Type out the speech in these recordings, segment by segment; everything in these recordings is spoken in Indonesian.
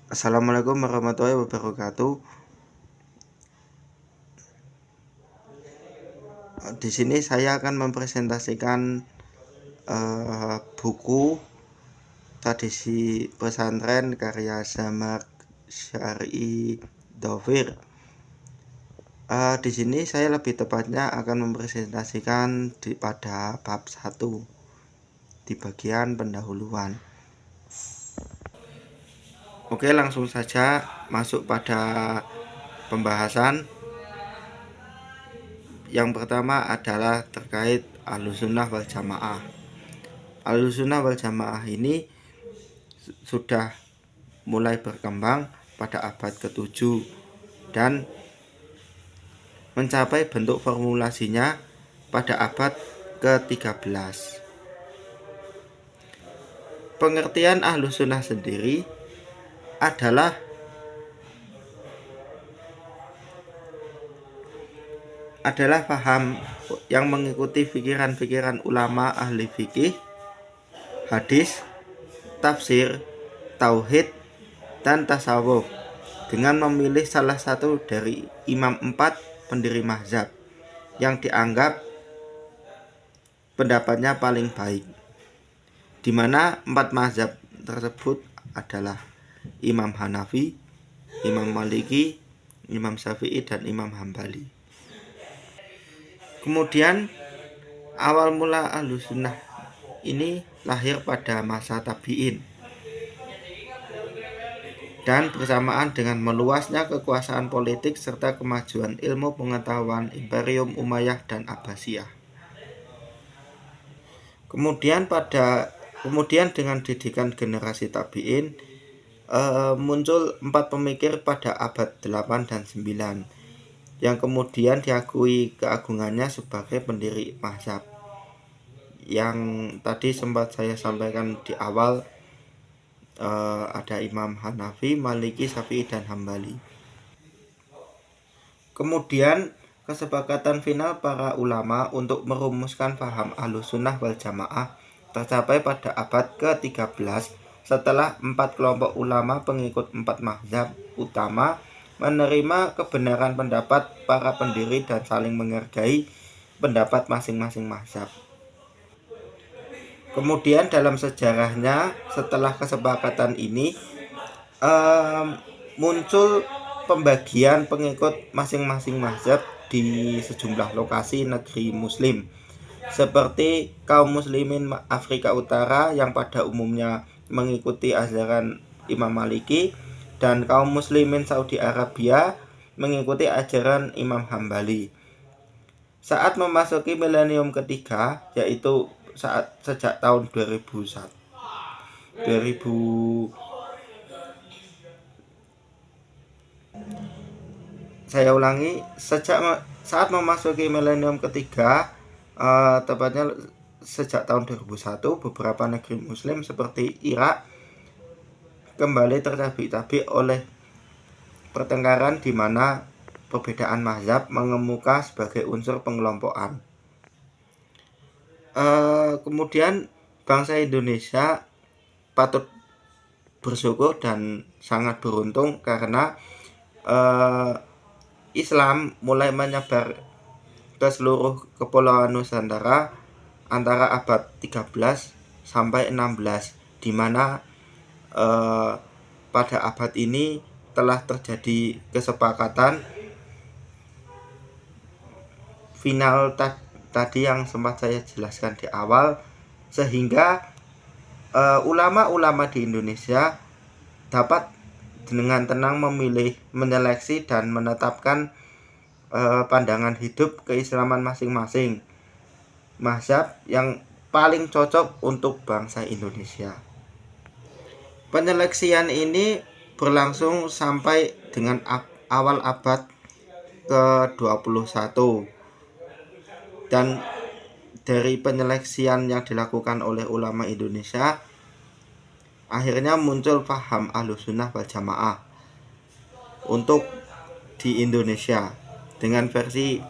Assalamualaikum warahmatullahi wabarakatuh. Di sini saya akan mempresentasikan buku Tradisi Pesantren karya Zamar Syari Dovir. Di sini saya lebih tepatnya akan mempresentasikan pada bab 1 di bagian pendahuluan. Oke, langsung saja masuk pada pembahasan. Yang pertama adalah terkait Ahlussunnah wal Jamaah. Ahlussunnah wal Jamaah ini sudah mulai berkembang pada abad ke-7 dan mencapai bentuk formulasinya pada abad ke-13. Pengertian Ahlussunnah sendiri adalah paham yang mengikuti pikiran-pikiran ulama ahli fikih, hadis, tafsir, tauhid, dan tasawuf dengan memilih salah satu dari imam 4 pendiri mazhab yang dianggap pendapatnya paling baik, di mana 4 mazhab tersebut adalah Imam Hanafi, Imam Maliki, Imam Syafi'i, dan Imam Hambali. Kemudian awal mula Ahlussunnah ini lahir pada masa tabi'in dan bersamaan dengan meluasnya kekuasaan politik serta kemajuan ilmu pengetahuan Imperium Umayyah dan Abbasiyah. Kemudian dengan didikan generasi tabi'in muncul 4 pemikir pada abad 8 dan 9 yang kemudian diakui keagungannya sebagai pendiri mazhab. Yang tadi sempat saya sampaikan di awal, ada Imam Hanafi, Maliki, Syafi'i, dan Hambali. Kemudian kesepakatan final para ulama untuk merumuskan paham Ahlussunnah wal Jamaah tercapai pada abad ke-13 setelah 4 kelompok ulama pengikut 4 mazhab utama menerima kebenaran pendapat para pendiri dan saling menghargai pendapat masing-masing mazhab. Kemudian dalam sejarahnya setelah kesepakatan ini muncul pembagian pengikut masing-masing mazhab di sejumlah lokasi negeri muslim, seperti kaum muslimin Afrika Utara yang pada umumnya mengikuti ajaran Imam Maliki dan kaum muslimin Saudi Arabia mengikuti ajaran Imam Hambali. Saat memasuki milenium ketiga, yaitu sejak tahun 2000 saat memasuki milenium ketiga, tepatnya sejak tahun 2001, beberapa negeri muslim seperti Irak kembali tercabik-cabik oleh pertengkaran di mana perbedaan mazhab mengemuka sebagai unsur pengelompokan. Kemudian bangsa Indonesia patut bersyukur dan sangat beruntung karena Islam mulai menyebar ke seluruh kepulauan Nusantara antara abad 13 sampai 16, di mana pada abad ini telah terjadi kesepakatan final tadi yang sempat saya jelaskan di awal, sehingga ulama-ulama di Indonesia dapat dengan tenang memilih, menyeleksi, dan menetapkan pandangan hidup keislaman masing-masing mazhab yang paling cocok untuk bangsa Indonesia. Penyeleksian ini berlangsung sampai dengan awal abad ke-21, dan dari penyeleksian yang dilakukan oleh ulama Indonesia, akhirnya muncul paham Ahlussunnah wal Jamaah untuk di Indonesia dengan versi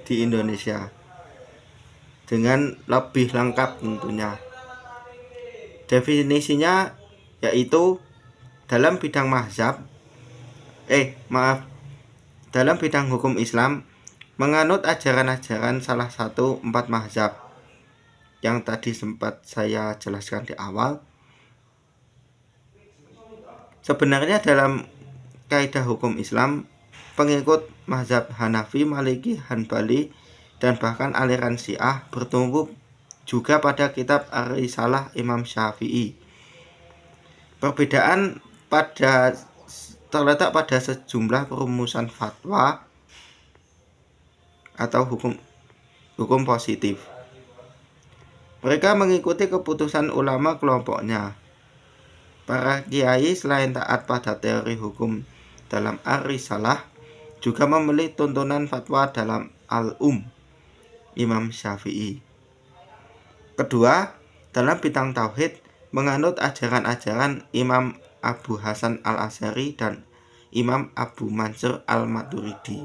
di Indonesia dengan lebih lengkap tentunya. Definisinya yaitu dalam bidang dalam bidang hukum Islam menganut ajaran-ajaran salah satu 4 mazhab yang tadi sempat saya jelaskan di awal. Sebenarnya dalam kaidah hukum Islam, pengikut mazhab Hanafi, Maliki, Hanbali, dan bahkan aliran Syiah bertumbuh juga pada kitab Ar-Risalah Imam Syafi'i. Perbedaan terletak pada sejumlah perumusan fatwa atau hukum positif. Mereka mengikuti keputusan ulama kelompoknya. Para kiai selain taat pada teori hukum dalam Ar-Risalah juga memilih tuntunan fatwa dalam Al-Um Imam Syafi'i. Kedua, dalam bidang tauhid menganut ajaran-ajaran Imam Abu Hasan Al-Asy'ari dan Imam Abu Mansur Al-Maturidi.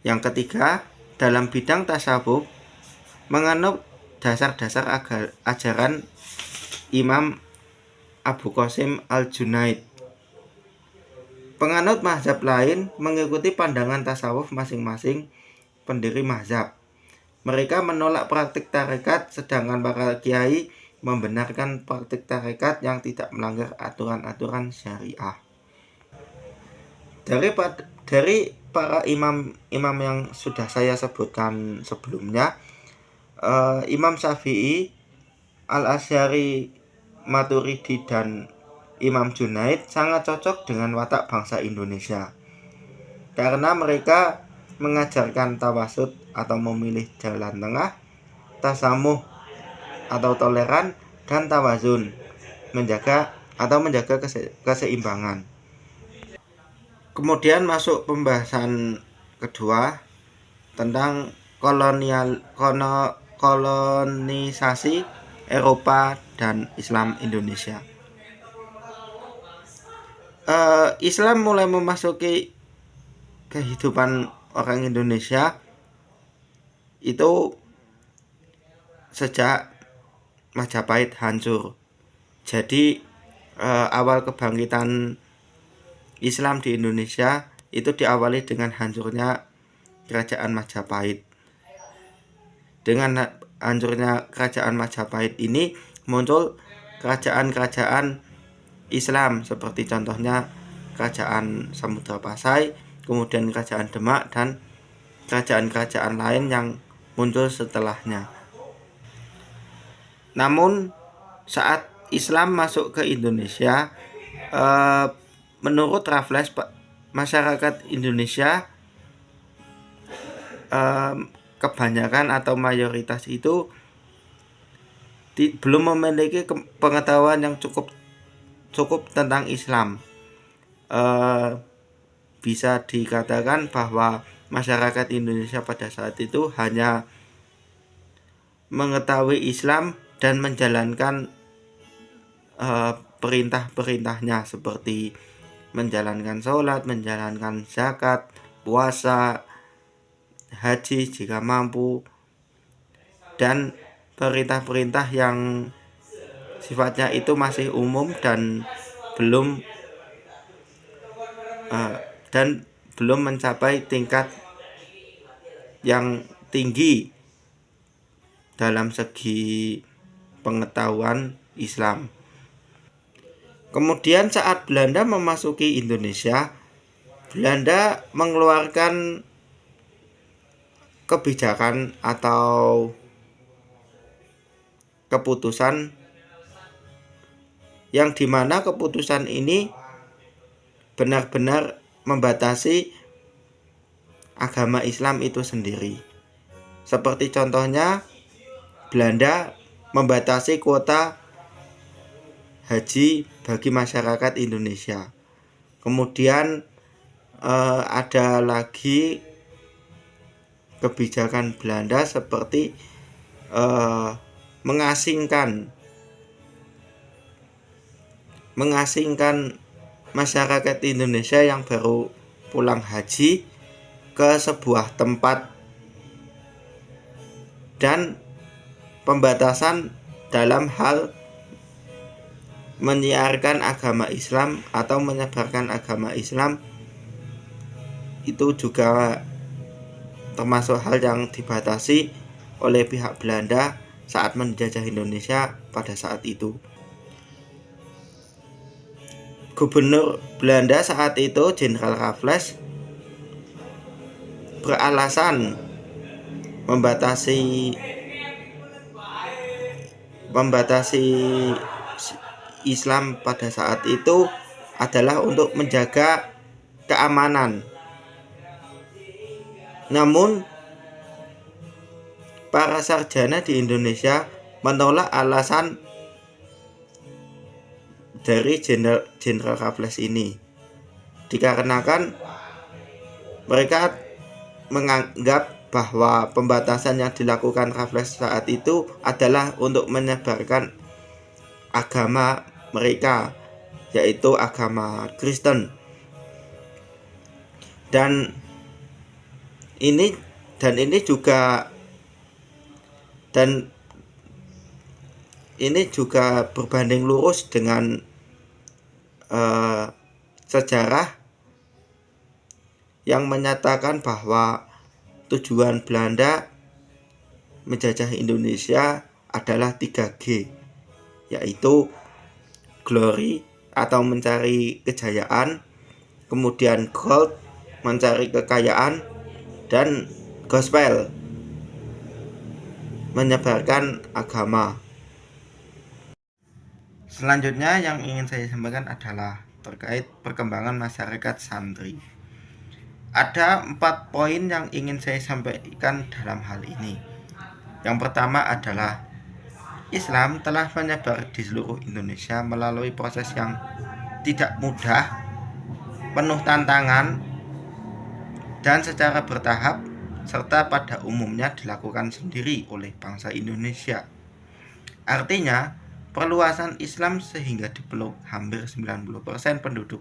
Yang ketiga, dalam bidang tasawuf menganut dasar-dasar ajaran Imam Abu Qasim Al-Junaid. Penganut mazhab lain mengikuti pandangan tasawuf masing-masing pendiri mazhab. Mereka menolak praktik tarekat, sedangkan para kiai membenarkan praktik tarekat yang tidak melanggar aturan-aturan syariah. Dari para imam yang sudah saya sebutkan sebelumnya, Imam Syafi'i, Al-Asy'ari, Maturidi, dan Imam Junaid sangat cocok dengan watak bangsa Indonesia karena mereka mengajarkan tawasud atau memilih jalan tengah, tasamuh atau toleran, dan tawazun, menjaga keseimbangan. Kemudian masuk pembahasan kedua tentang kolonisasi Eropa dan Islam Indonesia. Islam mulai memasuki kehidupan orang Indonesia itu sejak Majapahit hancur. Jadi awal kebangkitan Islam di Indonesia itu diawali dengan hancurnya kerajaan Majapahit. Dengan hancurnya kerajaan Majapahit ini muncul kerajaan-kerajaan Islam seperti contohnya kerajaan Samudra Pasai, kemudian kerajaan Demak, dan kerajaan-kerajaan lain yang muncul setelahnya. Namun saat Islam masuk ke Indonesia, menurut Raffles, masyarakat Indonesia kebanyakan atau mayoritas itu belum memiliki pengetahuan yang cukup tentang Islam. Bisa dikatakan bahwa masyarakat Indonesia pada saat itu hanya mengetahui Islam dan menjalankan perintah-perintahnya seperti menjalankan sholat, menjalankan zakat, puasa, haji jika mampu, dan perintah-perintah yang sifatnya itu masih umum dan belum mencapai tingkat yang tinggi dalam segi pengetahuan Islam. Kemudian saat Belanda memasuki Indonesia, Belanda mengeluarkan kebijakan atau keputusan yang dimana keputusan ini benar-benar membatasi agama Islam itu sendiri. Seperti contohnya Belanda membatasi kuota haji bagi masyarakat Indonesia. Kemudian ada lagi kebijakan Belanda seperti mengasingkan masyarakat Indonesia yang baru pulang haji ke sebuah tempat, dan pembatasan dalam hal menyiarkan agama Islam atau menyebarkan agama Islam itu juga termasuk hal yang dibatasi oleh pihak Belanda saat menjajah Indonesia pada saat itu. Gubernur Belanda saat itu, Jenderal Raffles, beralasan membatasi Islam pada saat itu adalah untuk menjaga keamanan. Namun para sarjana di Indonesia menolak alasan dari Jenderal Raffles ini, dikarenakan mereka menganggap bahwa pembatasan yang dilakukan Raffles saat itu adalah untuk menyebarkan agama mereka, yaitu agama Kristen. Dan ini juga berbanding lurus dengan sejarah yang menyatakan bahwa tujuan Belanda menjajah Indonesia adalah 3G, yaitu glory atau mencari kejayaan, kemudian gold mencari kekayaan, dan gospel menyebarkan agama. Selanjutnya yang ingin saya sampaikan adalah terkait perkembangan masyarakat santri. Ada 4 poin yang ingin saya sampaikan dalam hal ini. Yang pertama adalah Islam telah menyebar di seluruh Indonesia melalui proses yang tidak mudah, penuh tantangan, dan secara bertahap, serta pada umumnya dilakukan sendiri oleh bangsa Indonesia. Artinya, perluasan Islam sehingga dipeluk hampir 90% penduduk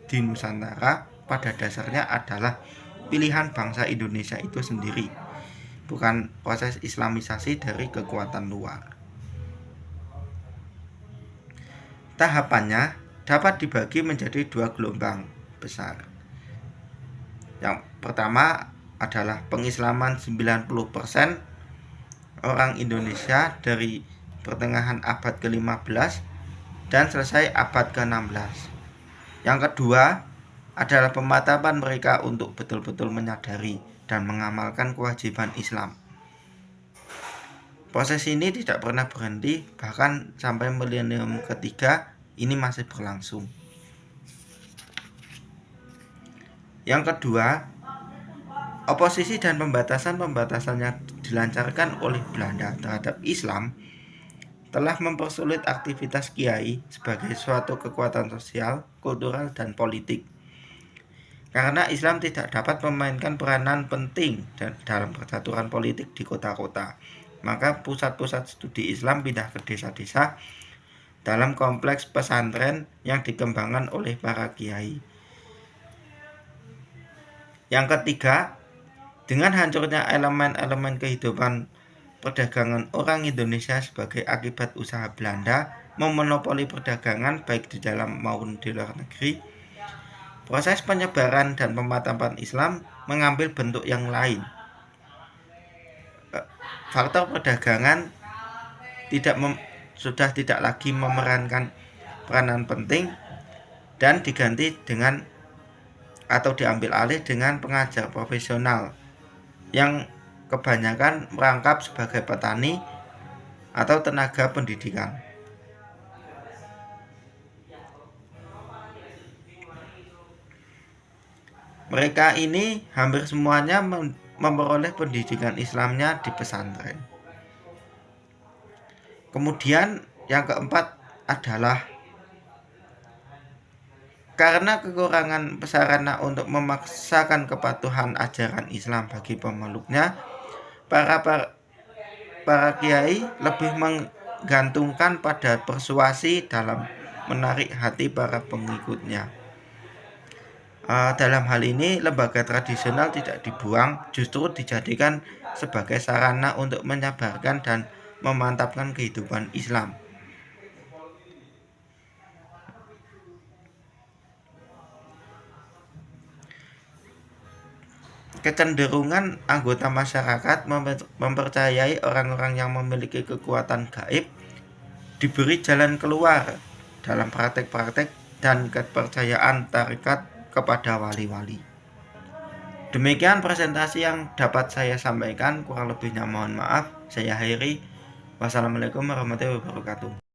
di Nusantara pada dasarnya adalah pilihan bangsa Indonesia itu sendiri, bukan proses islamisasi dari kekuatan luar. Tahapannya dapat dibagi menjadi 2 gelombang besar. Yang pertama adalah pengislaman 90% orang Indonesia dari pertengahan abad ke-15 dan selesai abad ke-16. Yang kedua adalah pematapan mereka untuk betul-betul menyadari dan mengamalkan kewajiban Islam. Proses ini tidak pernah berhenti, bahkan sampai milenium ketiga ini masih berlangsung. Yang kedua, oposisi dan pembatasan yang dilancarkan oleh Belanda terhadap Islam telah mempersulit aktivitas kiai sebagai suatu kekuatan sosial, kultural, dan politik. Karena Islam tidak dapat memainkan peranan penting dalam percaturan politik di kota-kota, maka pusat-pusat studi Islam pindah ke desa-desa dalam kompleks pesantren yang dikembangkan oleh para kiai. Yang ketiga, dengan hancurnya elemen-elemen kehidupan perdagangan orang Indonesia sebagai akibat usaha Belanda memonopoli perdagangan baik di dalam maupun di luar negeri, proses penyebaran dan pematapan Islam mengambil bentuk yang lain. Faktor perdagangan sudah tidak lagi memerankan peranan penting dan diganti dengan atau diambil alih dengan pengajar profesional yang kebanyakan merangkap sebagai petani atau tenaga pendidikan. Mereka ini hampir semuanya memperoleh pendidikan Islamnya di pesantren. Kemudian yang keempat adalah karena kekurangan sarana untuk memaksakan kepatuhan ajaran Islam bagi pemeluknya, para kiai lebih menggantungkan pada persuasi dalam menarik hati para pengikutnya. Dalam hal ini, lembaga tradisional tidak dibuang, justru dijadikan sebagai sarana untuk menyebarkan dan memantapkan kehidupan Islam. kecenderungan anggota masyarakat mempercayai orang-orang yang memiliki kekuatan gaib diberi jalan keluar dalam praktek-praktek dan kepercayaan tarekat kepada wali-wali. Demikian presentasi yang dapat saya sampaikan, kurang lebihnya mohon maaf. Saya Hairi. Wassalamualaikum warahmatullahi wabarakatuh.